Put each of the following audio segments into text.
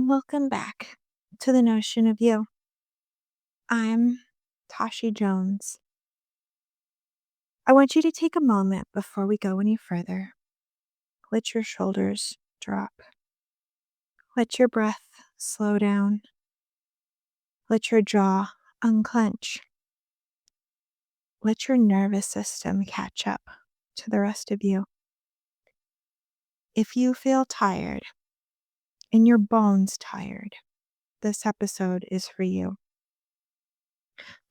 Welcome back to the notion of you. I'm Tashi Jones. I want you to take a moment before we go any further. Let your shoulders drop. Let your breath slow down. Let your jaw unclench. Let your nervous system catch up to the rest of you. If you feel tired and your bones tired, this episode is for you.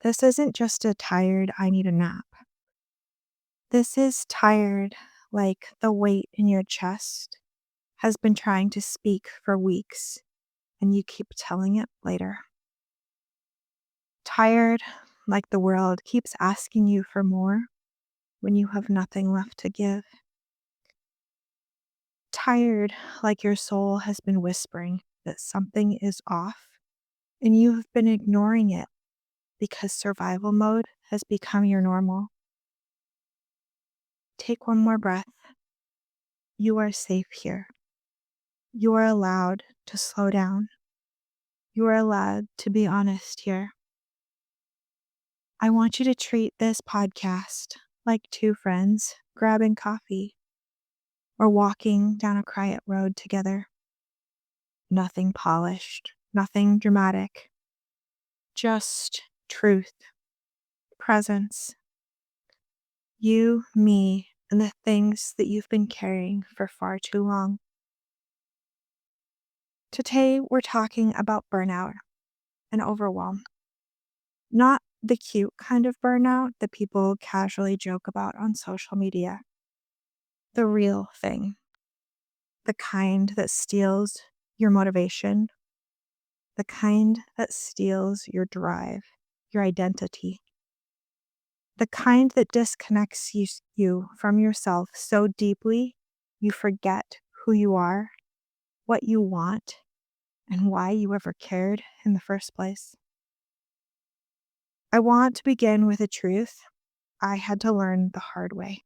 This isn't just a tired, I need a nap. This is tired like the weight in your chest has been trying to speak for weeks and you keep telling it later. Tired like the world keeps asking you for more when you have nothing left to give. Tired like your soul has been whispering that something is off and you have been ignoring it because survival mode has become your normal. Take one more breath. You are safe here. You are allowed to slow down. You are allowed to be honest here. I want you to treat this podcast like two friends grabbing coffee or walking down a quiet road together. Nothing polished, nothing dramatic, just truth, presence. You, me, and the things that you've been carrying for far too long. Today, we're talking about burnout and overwhelm. Not the cute kind of burnout that people casually joke about on social media. The real thing. The kind that steals your motivation. The kind that steals your drive, your identity. The kind that disconnects you from yourself so deeply you forget who you are, what you want, and why you ever cared in the first place. I want to begin with a truth I had to learn the hard way.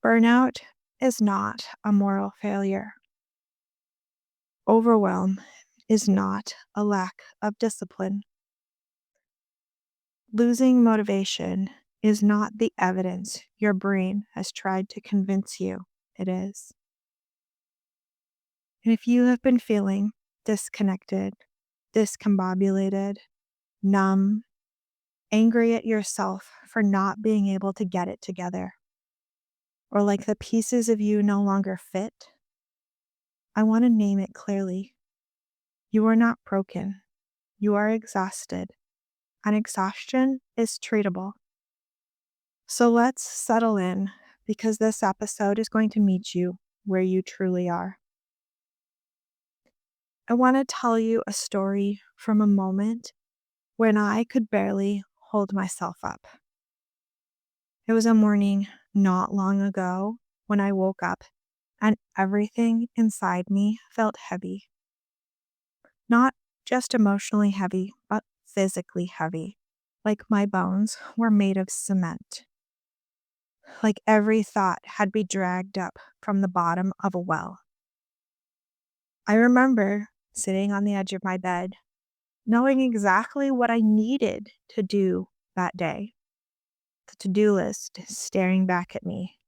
Burnout is not a moral failure. Overwhelm is not a lack of discipline. Losing motivation is not the evidence your brain has tried to convince you it is. And if you have been feeling disconnected, discombobulated, numb, angry at yourself for not being able to get it together, or like the pieces of you no longer fit, I want to name it clearly. You are not broken. You are exhausted, and exhaustion is treatable. So let's settle in because this episode is going to meet you where you truly are. I want to tell you a story from a moment when I could barely hold myself up. It was a morning not long ago when I woke up and everything inside me felt heavy. Not just emotionally heavy, but physically heavy, like my bones were made of cement. Like every thought had been dragged up from the bottom of a well. I remember sitting on the edge of my bed, knowing exactly what I needed to do that day. The to-do list staring back at me.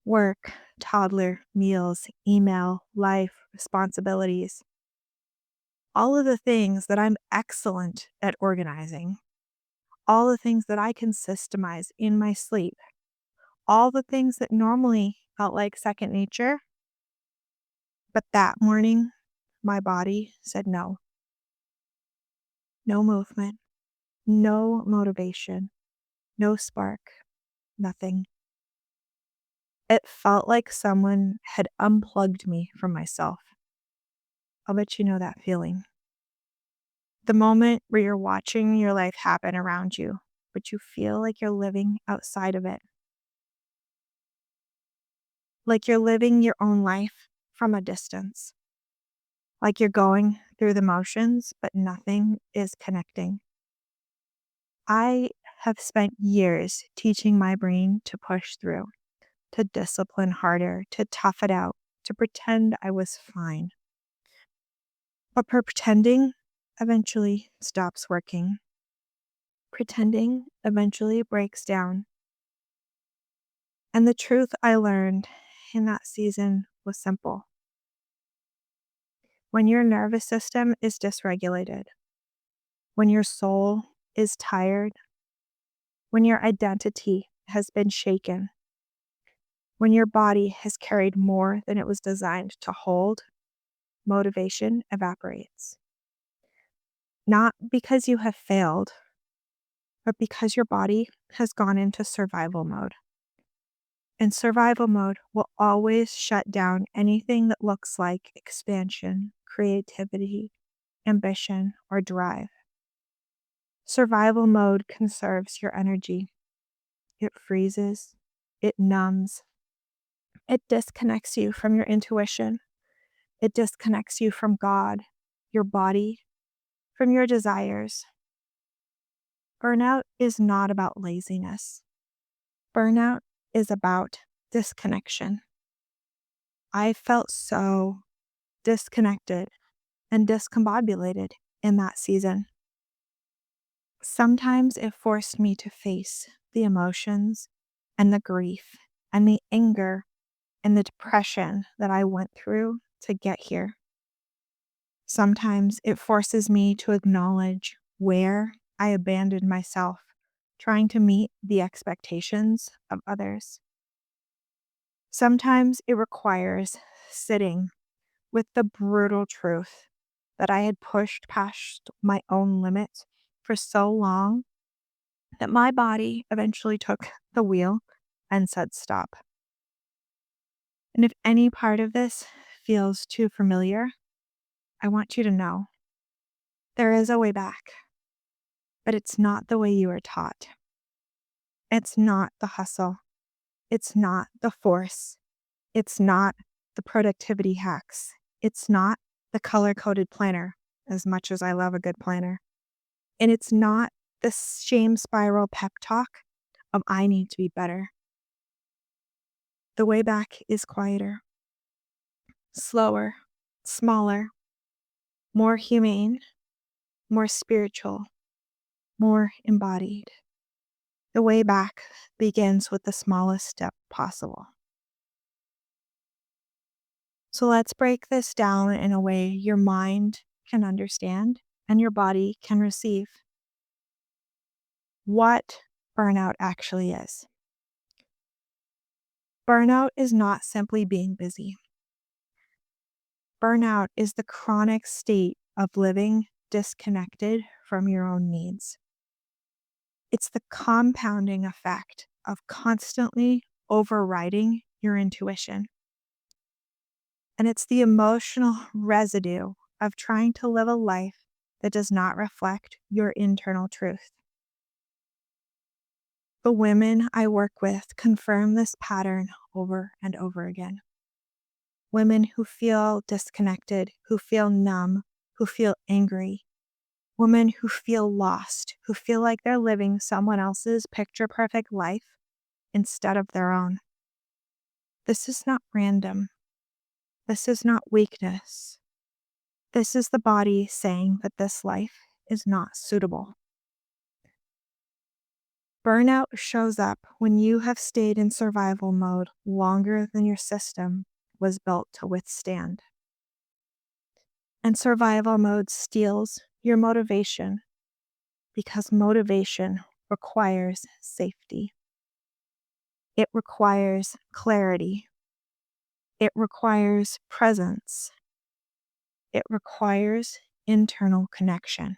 Work, toddler, meals, email, life, responsibilities. All of the things that I'm excellent at organizing. All the things that I can systemize in my sleep. All the things that normally felt like second nature. But that morning, my body said no. No movement, no motivation, no spark, nothing. It felt like someone had unplugged me from myself. I'll bet you know that feeling. The moment where you're watching your life happen around you, but you feel like you're living outside of it. Like you're living your own life from a distance. Like you're going through the motions, but nothing is connecting. I have spent years teaching my brain to push through, to discipline harder, to tough it out, to pretend I was fine. But pretending eventually stops working. Pretending eventually breaks down. And the truth I learned in that season was simple. When your nervous system is dysregulated, when your soul is tired, when your identity has been shaken, when your body has carried more than it was designed to hold, motivation evaporates. Not because you have failed, but because your body has gone into survival mode. And survival mode will always shut down anything that looks like expansion, creativity, ambition, or drive. Survival mode conserves your energy. It freezes, it numbs, it disconnects you from your intuition, it disconnects you from God, your body, from your desires. Burnout is not about laziness. Burnout is about disconnection. I felt so disconnected and discombobulated in that season. Sometimes it forced me to face the emotions and the grief and the anger and the depression that I went through to get here. Sometimes it forces me to acknowledge where I abandoned myself, trying to meet the expectations of others. Sometimes it requires sitting with the brutal truth that I had pushed past my own limits for so long that my body eventually took the wheel and said stop. And if any part of this feels too familiar, I want you to know there is a way back, but it's not the way you were taught. It's not the hustle. It's not the force. It's not the productivity hacks. It's not the color coded planner, as much as I love a good planner. And it's not the shame spiral pep talk of I need to be better. The way back is quieter, slower, smaller, more humane, more spiritual, more embodied. The way back begins with the smallest step possible. So let's break this down in a way your mind can understand and your body can receive. What burnout actually is. Burnout is not simply being busy. Burnout is the chronic state of living disconnected from your own needs. It's the compounding effect of constantly overriding your intuition. And it's the emotional residue of trying to live a life that does not reflect your internal truth. The women I work with confirm this pattern over and over again. Women who feel disconnected, who feel numb, who feel angry. Women who feel lost, who feel like they're living someone else's picture perfect life instead of their own. This is not random. This is not weakness. This is the body saying that this life is not suitable. Burnout shows up when you have stayed in survival mode longer than your system was built to withstand. And survival mode steals your motivation because motivation requires safety. It requires clarity. It requires presence. It requires internal connection.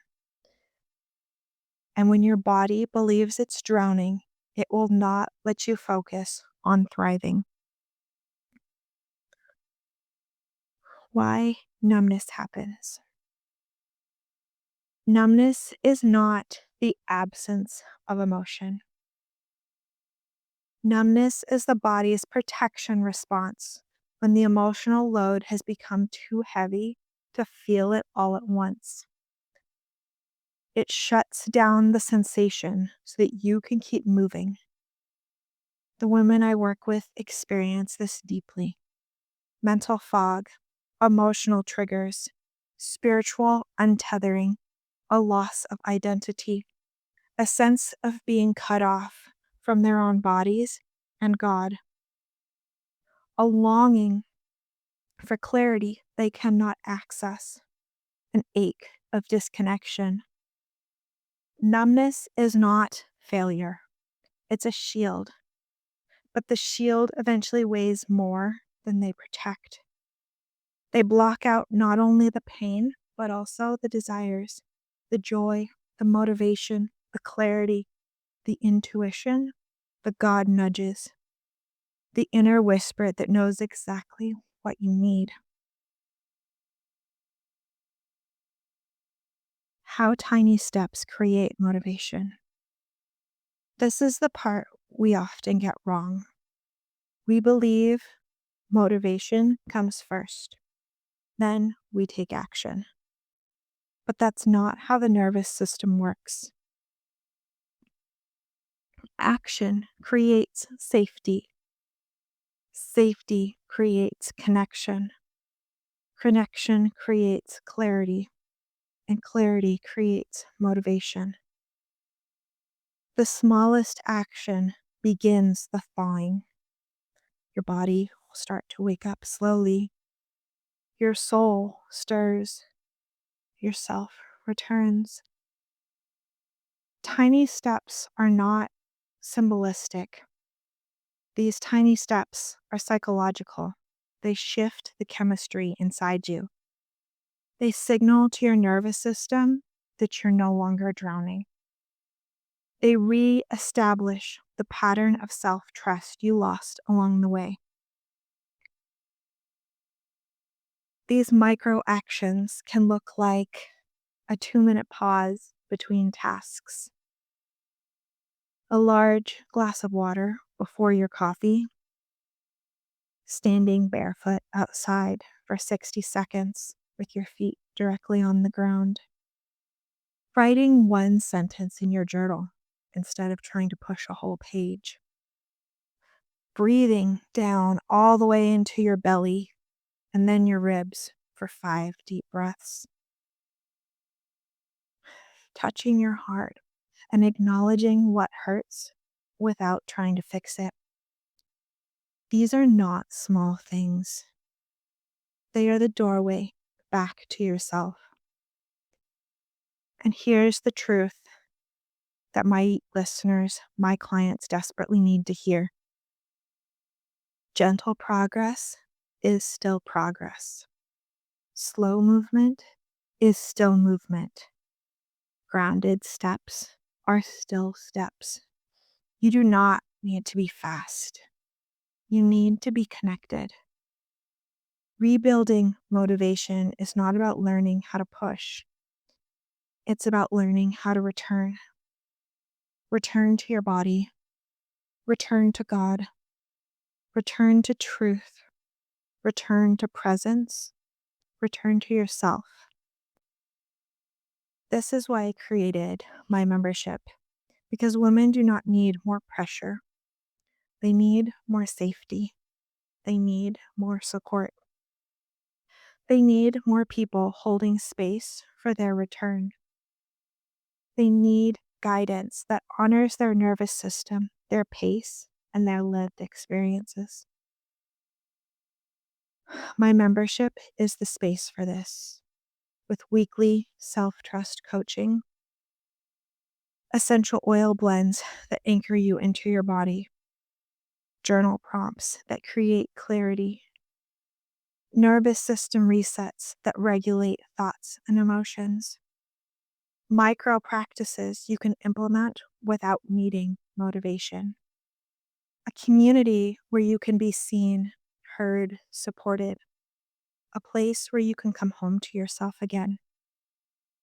And when your body believes it's drowning, it will not let you focus on thriving. Why numbness happens. Numbness is not the absence of emotion. Numbness is the body's protection response when the emotional load has become too heavy to feel it all at once. It shuts down the sensation so that you can keep moving. The women I work with experience this deeply. Mental fog, emotional triggers, spiritual untethering, a loss of identity, a sense of being cut off from their own bodies and God, a longing for clarity they cannot access, an ache of disconnection. Numbness is not failure, it's a shield, but the shield eventually weighs more than they protect. They block out not only the pain, but also the desires, the joy, the motivation, the clarity, the intuition, the God nudges, the inner whisper that knows exactly what you need. How tiny steps create motivation. This is the part we often get wrong. We believe motivation comes first, then we take action. But that's not how the nervous system works. Action creates safety. Safety creates connection. Connection creates clarity. And clarity creates motivation. The smallest action begins the thawing. Your body will start to wake up slowly. Your soul stirs. Yourself returns. Tiny steps are not symbolistic. These tiny steps are psychological. They shift the chemistry inside you. They signal to your nervous system that you're no longer drowning. They re-establish the pattern of self-trust you lost along the way. These micro actions can look like a 2-minute pause between tasks, a large glass of water before your coffee, standing barefoot outside for 60 seconds with your feet directly on the ground, writing one sentence in your journal instead of trying to push a whole page, breathing down all the way into your belly and then your ribs for 5 deep breaths, touching your heart and acknowledging what hurts without trying to fix it. These are not small things. They are the doorway back to yourself. And here's the truth that my listeners, my clients desperately need to hear. Gentle progress is still progress. Slow movement is still movement. Grounded steps are still steps. You do not need to be fast. You need to be connected. Rebuilding motivation is not about learning how to push. It's about learning how to return. Return to your body. Return to God. Return to truth. Return to presence. Return to yourself. This is why I created my membership, because women do not need more pressure. They need more safety. They need more support. They need more people holding space for their return. They need guidance that honors their nervous system, their pace, and their lived experiences. My membership is the space for this, with weekly self-trust coaching, essential oil blends that anchor you into your body, journal prompts that create clarity, nervous system resets that regulate thoughts and emotions, micro practices you can implement without needing motivation, a community where you can be seen, heard, supported, a place where you can come home to yourself again.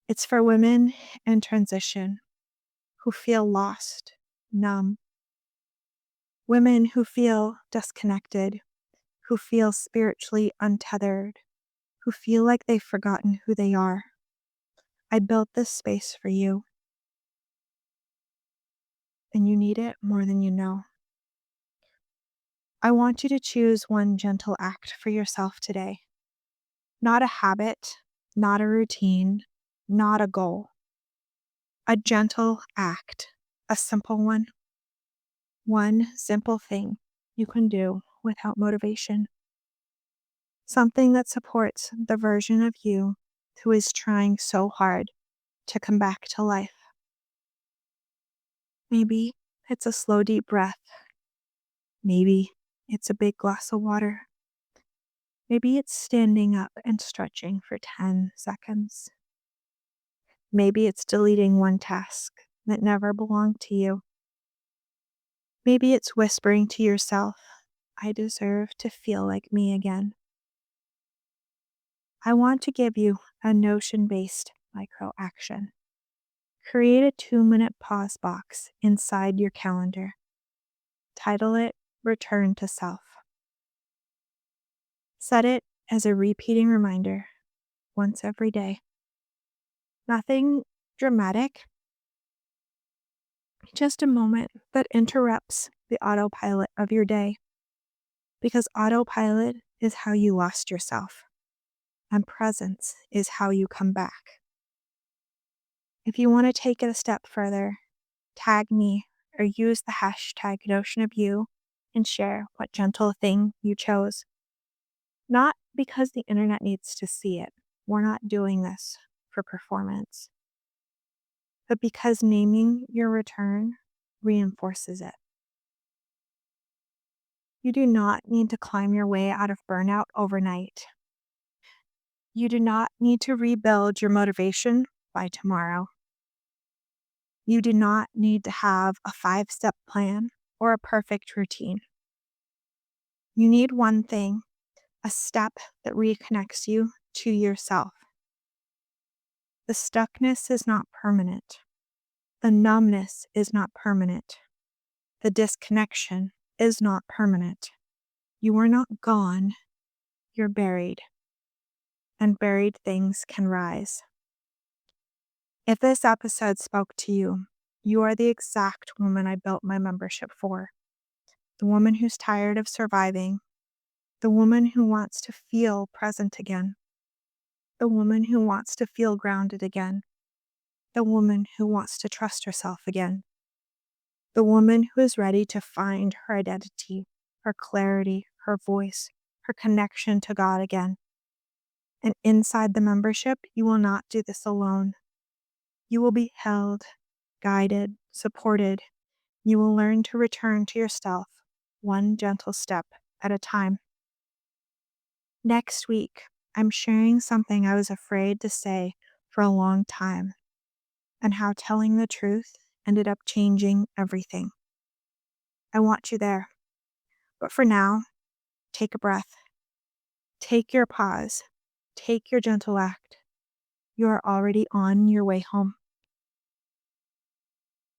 It's for women in transition who feel lost, numb, women who feel disconnected, who feel spiritually untethered, who feel like they've forgotten who they are. I built this space for you, and you need it more than you know. I want you to choose one gentle act for yourself today. Not a habit, not a routine, not a goal. A gentle act, a simple one. One simple thing you can do without motivation. Something that supports the version of you who is trying so hard to come back to life. Maybe it's a slow, deep breath. Maybe it's a big glass of water. Maybe it's standing up and stretching for 10 seconds. Maybe it's deleting one task that never belonged to you. Maybe it's whispering to yourself, I deserve to feel like me again. I want to give you a Notion-based micro action. Create a 2-minute pause box inside your calendar. Title it Return to Self. Set it as a repeating reminder once every day. Nothing dramatic, just a moment that interrupts the autopilot of your day. Because autopilot is how you lost yourself, and presence is how you come back. If you want to take it a step further, tag me or use the hashtag #NotionOfYou and share what gentle thing you chose. Not because the internet needs to see it. We're not doing this for performance. But because naming your return reinforces it. You do not need to climb your way out of burnout overnight. You do not need to rebuild your motivation by tomorrow. You do not need to have a 5-step plan or a perfect routine. You need one thing, a step that reconnects you to yourself. The stuckness is not permanent. The numbness is not permanent. The disconnection is not permanent. You are not gone, you're buried. And buried things can rise. If this episode spoke to you, you are the exact woman I built my membership for. The woman who's tired of surviving. The woman who wants to feel present again. The woman who wants to feel grounded again. The woman who wants to trust herself again. The woman who is ready to find her identity, her clarity, her voice, her connection to God again. And inside the membership, you will not do this alone. You will be held, guided, supported. You will learn to return to yourself, one gentle step at a time. Next week, I'm sharing something I was afraid to say for a long time, and how telling the truth ended up changing everything. I want you there. But for now, take a breath. Take your pause. Take your gentle act. You are already on your way home.